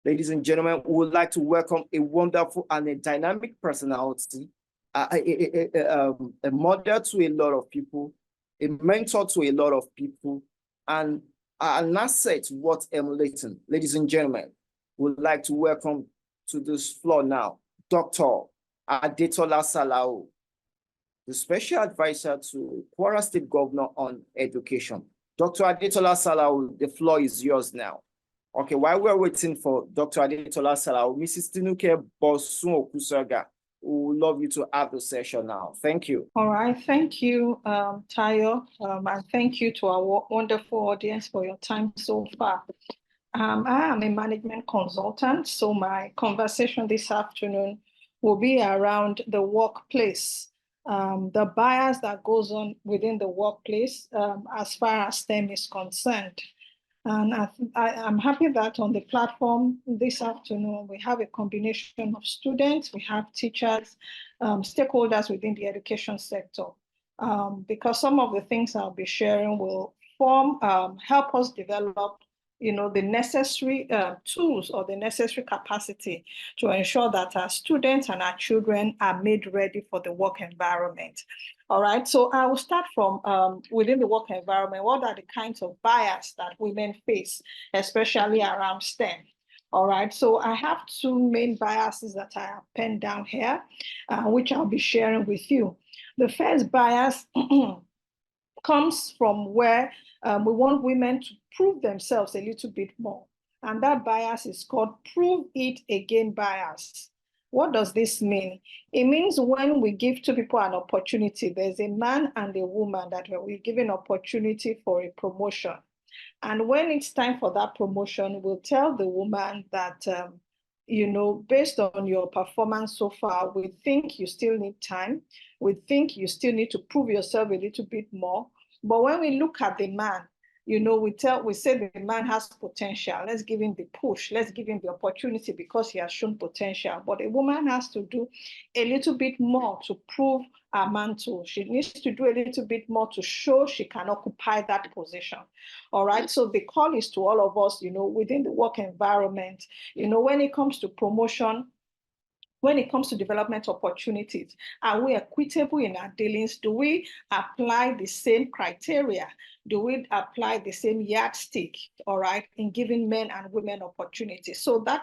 Ladies and gentlemen, we would like to welcome a wonderful and a dynamic personality, a mother to a lot of people, a mentor to a lot of people, and an asset worth emulating. Ladies and gentlemen, we would like to welcome to this floor now, Dr. Adetola Salao, the Special Advisor to Kwara State Governor on Education. Dr. Adetola Salao, the floor is yours now. Okay, while we're waiting for Dr. Adetola Salao, Mrs. Tinuke Bosun Okusaga, we would love you to have the session now. Thank you. All right, thank you, Tayo, and thank you to our wonderful audience for your time so far. I am a management consultant, so my conversation this afternoon will be around the workplace, the bias that goes on within the workplace as far as S.T.E.A.M is concerned. And I'm happy that on the platform this afternoon, we have a combination of students, we have teachers, stakeholders within the education sector, because some of the things I'll be sharing will help us develop the necessary tools or the necessary capacity to ensure that our students and our children are made ready for the work environment. All right, so I will start from within the work environment. What are the kinds of bias that women face, especially around S.T.E.A.M? All right, so I have two main biases that I have penned down here, which I'll be sharing with you. The first bias comes from where we want women to prove themselves a little bit more. And that bias is called prove it again bias. What does this mean? It means when we give two people an opportunity, there's a man and a woman that we're given opportunity for a promotion. And when it's time for that promotion, we'll tell the woman that, based on your performance so far, we think you still need time. We think you still need to prove yourself a little bit more. But when we look at the man, we say the man has potential. Let's give him the push. Let's give him the opportunity because he has shown potential. But a woman has to do a little bit more to prove her mantle. She needs to do a little bit more to show she can occupy that position. All right. So the call is to all of us, within the work environment, when it comes to promotion, when it comes to development opportunities, are we equitable in our dealings? Do we apply the same criteria? Do we apply the same yardstick, all right, in giving men and women opportunities? So that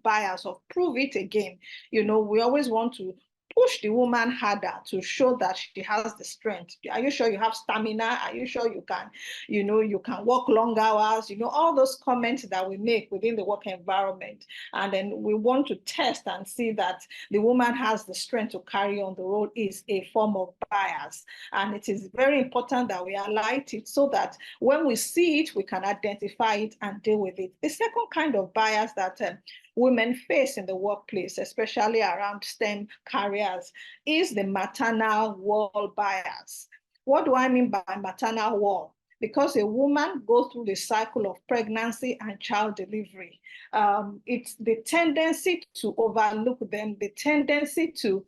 bias of prove it again, we always want to push the woman harder to show that she has the strength. Are you sure you have stamina? Are you sure you can, you can work long hours? All those comments that we make within the work environment. And then we want to test and see that the woman has the strength to carry on the role is a form of bias. And it is very important that we highlight it so that when we see it, we can identify it and deal with it. The second kind of bias that women face in the workplace, especially around S.T.E.M careers, is the maternal wall bias. What do I mean by maternal wall? Because a woman goes through the cycle of pregnancy and child delivery. It's the tendency to overlook them, the tendency to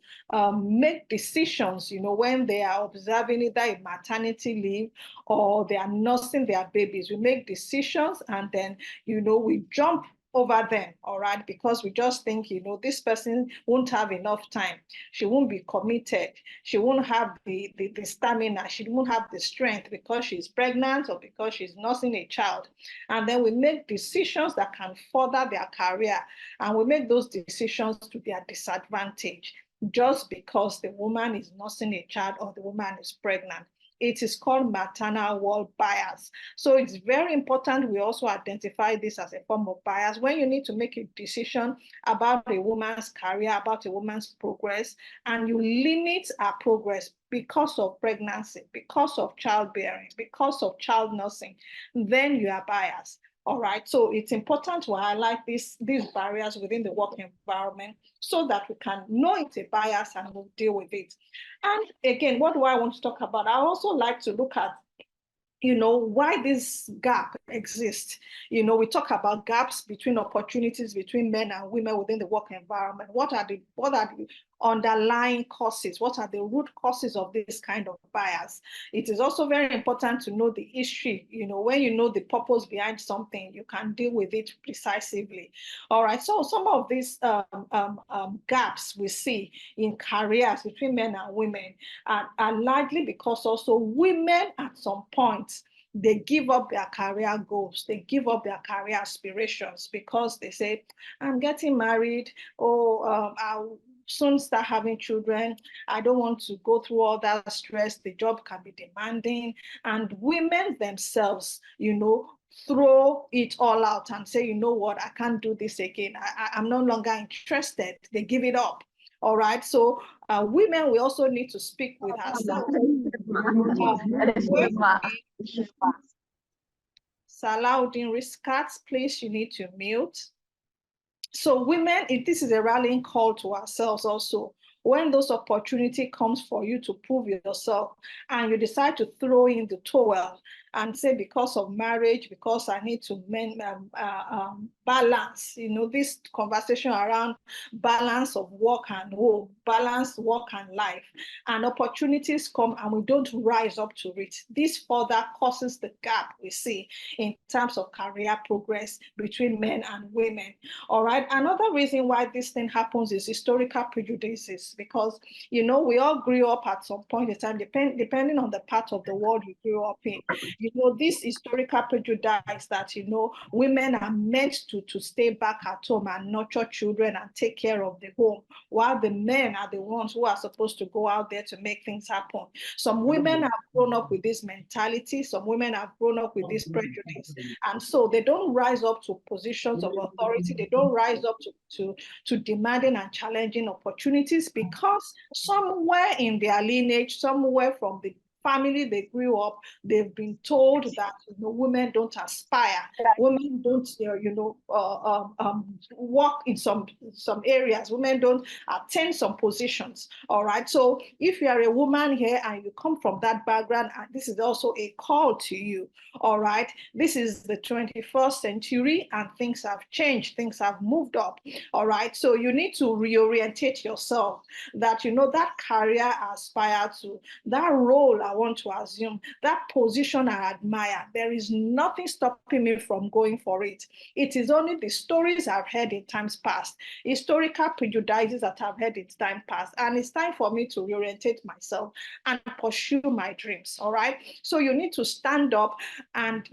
make decisions, when they are observing either a maternity leave or they are nursing their babies. We make decisions and then, we jump over them, all right, because we just think, this person won't have enough time. She won't be committed. She won't have the stamina. She won't have the strength because she's pregnant or because she's nursing a child. And then we make decisions that can further their career. And we make those decisions to their disadvantage just because the woman is nursing a child or the woman is pregnant. It is called maternal wall bias. So it's very important we also identify this as a form of bias. When you need to make a decision about a woman's career, about a woman's progress, and you limit her progress because of pregnancy, because of childbearing, because of child nursing, then you are biased. All right, so it's important to highlight these barriers within the work environment so that we can know it's a bias and we'll deal with it. And again, what do I want to talk about? I also like to look at why this gap exists. We talk about gaps between opportunities between men and women within the work environment. What are the underlying causes. What are the root causes of this kind of bias? It is also very important to know the history. When you know the purpose behind something, you can deal with it precisely. All right, so some of these gaps we see in careers between men and women are largely because also women at some point, they give up their career goals, they give up their career aspirations because they say, I'm getting married, I'll soon start having children. I don't want to go through all that stress. The job can be demanding. And women themselves, throw it all out and say, you know what, I can't do this again. I'm no longer interested. They give it up. All right. So women, we also need to speak with ourselves. Salaudin Riskat, please, you need to mute. So women, this is a rallying call to ourselves also. When those opportunity comes for you to prove yourself and you decide to throw in the towel and say, because of marriage, because I need to balance, this conversation around balance of work and home, balance work and life, and opportunities come and we don't rise up to it. This further causes the gap we see in terms of career progress between men and women. All right. Another reason why this thing happens is historical prejudices, because, we all grew up at some point in time, depending on the part of the world you grew up in. This historical prejudice that, women are meant to stay back at home and nurture children and take care of the home, while the men are the ones who are supposed to go out there to make things happen. Some women have grown up with this mentality. Some women have grown up with this prejudice. And so they don't rise up to positions of authority. They don't rise up to demanding and challenging opportunities because somewhere in their lineage, somewhere from the family they grew up, they've been told that women don't aspire, women don't work in some areas, women don't attain some positions. All right, so if you are a woman here and you come from that background, and this is also a call to you. All right, this is the 21st century and things have changed, things have moved up. All right, so you need to reorientate yourself that that career I aspire to, that role I want to assume, that position I admire, there is nothing stopping me from going for it. It is only the stories I've heard in times past, historical prejudices that I've heard in time past, and it's time for me to reorientate myself and pursue my dreams. All right, so you need to stand up and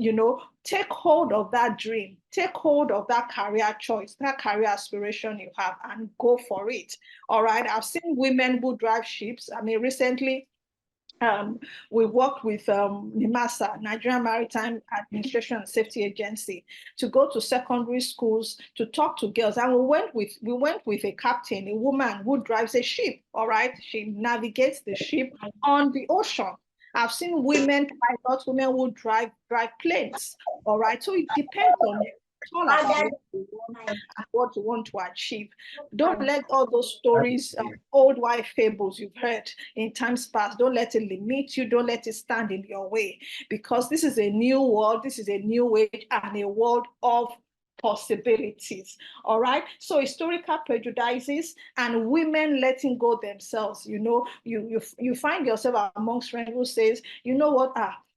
take hold of that dream, take hold of that career choice, that career aspiration you have, and go for it. All right, I've seen women who drive ships. I mean, recently we worked with NIMASA, Nigerian Maritime Administration and Safety Agency, to go to secondary schools to talk to girls. And we went with a captain, a woman who drives a ship. All right, she navigates the ship on the ocean. I've seen women pilots, women who drive planes. All right, so it depends on you. It's all about what you want to achieve. Don't let all those stories, old wife fables you've heard in times past, don't let it limit you. Don't let it stand in your way, because this is a new world. This is a new age and a world of possibilities. All right, so historical prejudices and women letting go themselves. You find yourself amongst friends who says, you know what,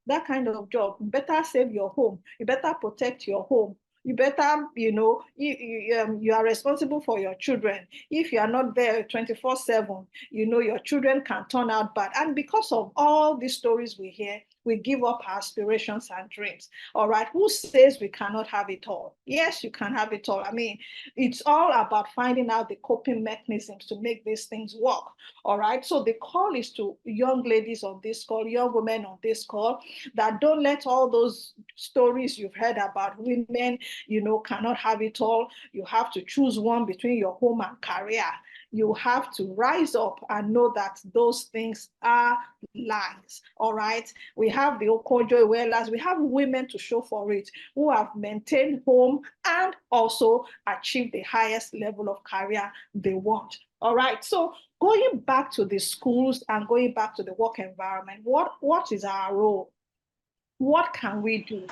that kind of job, you better save your home, you better protect your home, you better, you are responsible for your children. If you are not there 24/7, your children can turn out bad. And because of all these stories we hear, we give up our aspirations and dreams. All right, who says we cannot have it all? Yes, you can have it all. I mean, it's all about finding out the coping mechanisms to make these things work. All right, so the call is to young ladies on this call, young women on this call, that don't let all those stories you've heard about women, cannot have it all. You have to choose one between your home and career. You have to rise up and know that those things are lies. All right, we have the Okojo Welas, we have women to show for it, who have maintained home and also achieved the highest level of career they want. All right, so going back to the schools and going back to the work environment, what is our role? What can we do?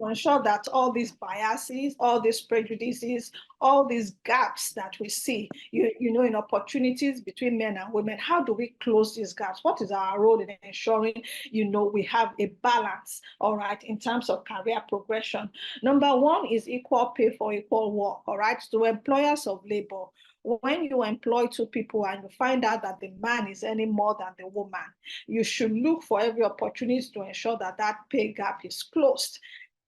to ensure that all these biases, all these prejudices, all these gaps that we see, in opportunities between men and women, how do we close these gaps? What is our role in ensuring, we have a balance, all right, in terms of career progression? Number one is equal pay for equal work, all right? So employers of labor, when you employ two people and you find out that the man is earning more than the woman, you should look for every opportunity to ensure that that pay gap is closed.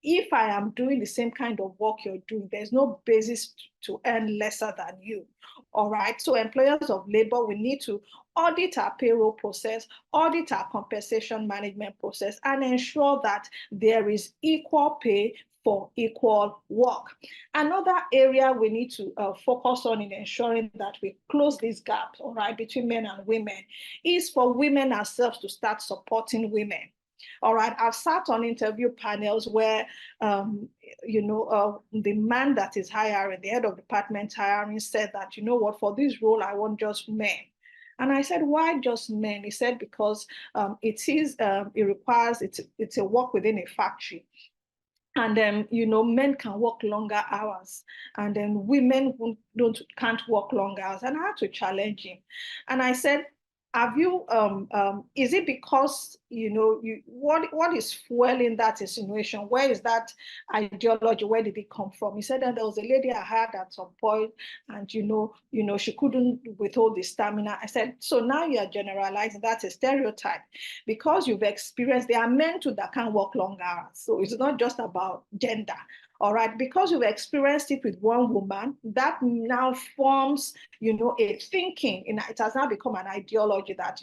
If I am doing the same kind of work you're doing, there's no basis to earn lesser than you. All right. So employers of labor, we need to audit our payroll process, audit our compensation management process, and ensure that there is equal pay for equal work. Another area we need to focus on in ensuring that we close these gaps, all right, between men and women, is for women ourselves to start supporting women. All right, I've sat on interview panels where, the man that is hiring, the head of department hiring, said that, for this role, I want just men. And I said, why just men? He said, because it requires, it's a work within a factory. And then, men can work longer hours, and then women can't work longer hours. And I had to challenge him. And I said, have you, is it because, what is fueling that insinuation? Where is that ideology? Where did it come from? He said that there was a lady I had at some point, and, she couldn't withhold the stamina. I said, so now you are generalizing, that's a stereotype, because you've experienced, there are men too that can't work long hours. So it's not just about gender. All right, because you've experienced it with one woman, that now forms, a thinking, and it has now become an ideology that,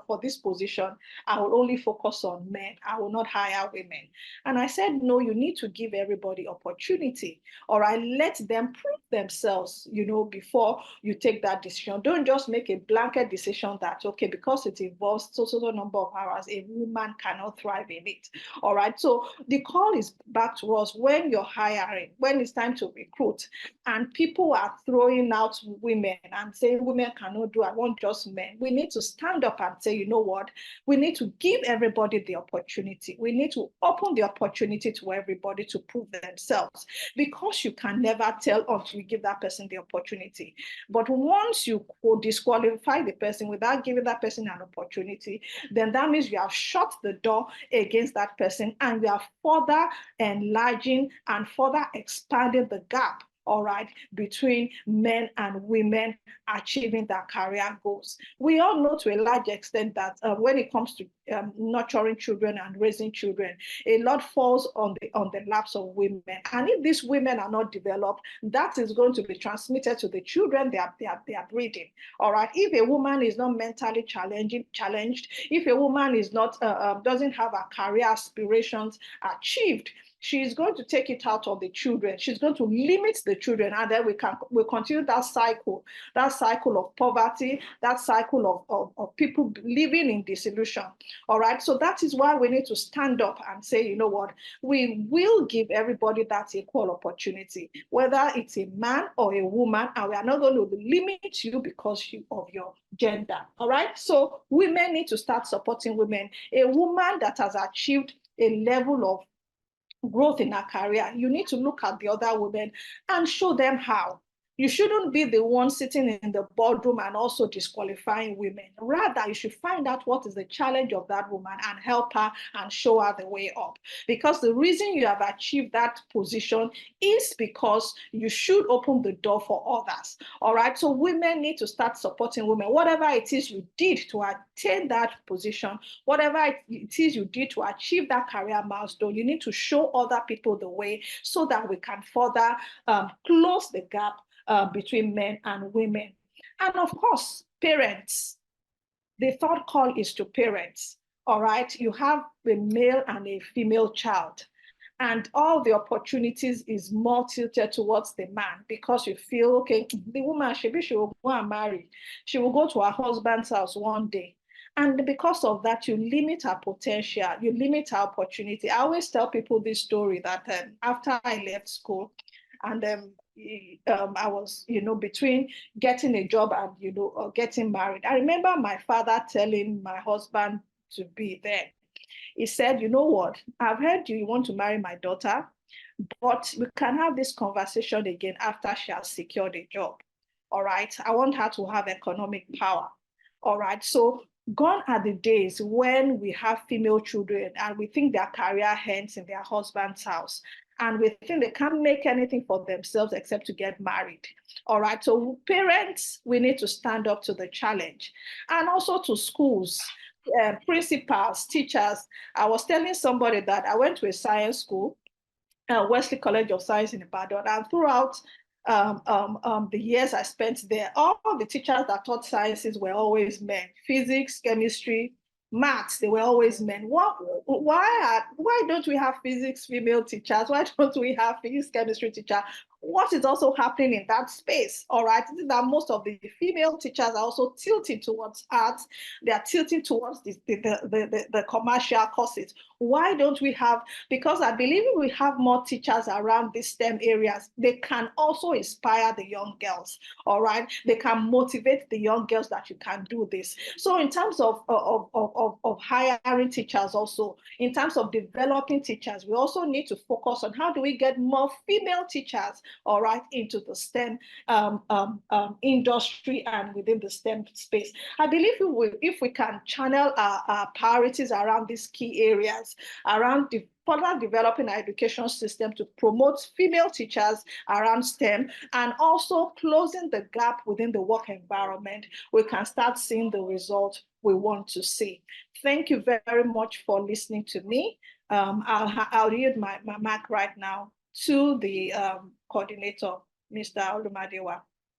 for this position, I will only focus on men, I will not hire women. And I said, no, you need to give everybody opportunity. All right, let them prove themselves, before you take that decision. Don't just make a blanket decision that, okay, because it involves so number of hours, a woman cannot thrive in it. All right, so the call is back to us when you're hiring, when it's time to recruit, and people are throwing out women and saying women cannot do, I want just men. We need to stand up and say, you know what, we need to give everybody the opportunity. We need to open the opportunity to everybody to prove themselves, because you can never tell until you give that person the opportunity. But once you disqualify the person without giving that person an opportunity, then that means you have shut the door against that person, and we are further enlarging and further expanding the gap, all right, between men and women achieving their career goals. We all know to a large extent that when it comes to nurturing children and raising children, a lot falls on the laps of women. And if these women are not developed, that is going to be transmitted to the children they are breeding. All right. If a woman is not mentally challenged, if a woman is not doesn't have her career aspirations achieved, she's going to take it out of the children. She's going to limit the children, and then we'll continue that cycle of poverty, that cycle of people living in disillusion. All right. So that is why we need to stand up and say, you know what, we will give everybody that equal opportunity, whether it's a man or a woman, and we are not going to limit you because of your gender. All right. So women need to start supporting women. A woman that has achieved a level of growth in her career, you need to look at the other women and show them how. You shouldn't be the one sitting in the boardroom and also disqualifying women. Rather, you should find out what is the challenge of that woman and help her and show her the way up. Because the reason you have achieved that position is because you should open the door for others. All right. So women need to start supporting women. Whatever it is you did to attain that position, whatever it is you did to achieve that career milestone, you need to show other people the way so that we can further close the gap between men and women. And of course, parents. The third call is to parents. All right, you have a male and a female child, and all the opportunities is more tilted towards the man, because you feel, okay, the woman, she will go and marry. She will go to her husband's house one day. And because of that, you limit her potential, you limit her opportunity. I always tell people this story that after I left school, and I was, between getting a job and, getting married. I remember my father telling my husband to be there. He said, you know what, I've heard you want to marry my daughter. But we can have this conversation again after she has secured a job. All right. I want her to have economic power. All right. So gone are the days when we have female children and we think their career ends in their husband's house. And we think they can't make anything for themselves except to get married. All right. So parents, we need to stand up to the challenge. And also to schools, principals, teachers. I was telling somebody that I went to a science school, Wesley College of Science in Ibadan, and throughout the years I spent there, all the teachers that taught sciences were always men. Physics, chemistry, maths, they were always men. Why don't we have physics female teachers? Why don't we have physics, chemistry teacher? What is also happening in that space, all right, is that most of the female teachers are also tilting towards art. They are tilting towards the commercial courses. Why don't we have, because I believe we have more teachers around these STEM areas, they can also inspire the young girls, all right? They can motivate the young girls that you can do this. So in terms of hiring teachers also, in terms of developing teachers, we also need to focus on how do we get more female teachers, all right, into the STEM industry and within the STEM space. I believe if we can channel our priorities around these key areas, around further developing our education system to promote female teachers around STEM and also closing the gap within the work environment, we can start seeing the result we want to see. Thank you very much for listening to me. I'll yield my mic right now to the coordinator, Mr. Olumadewa.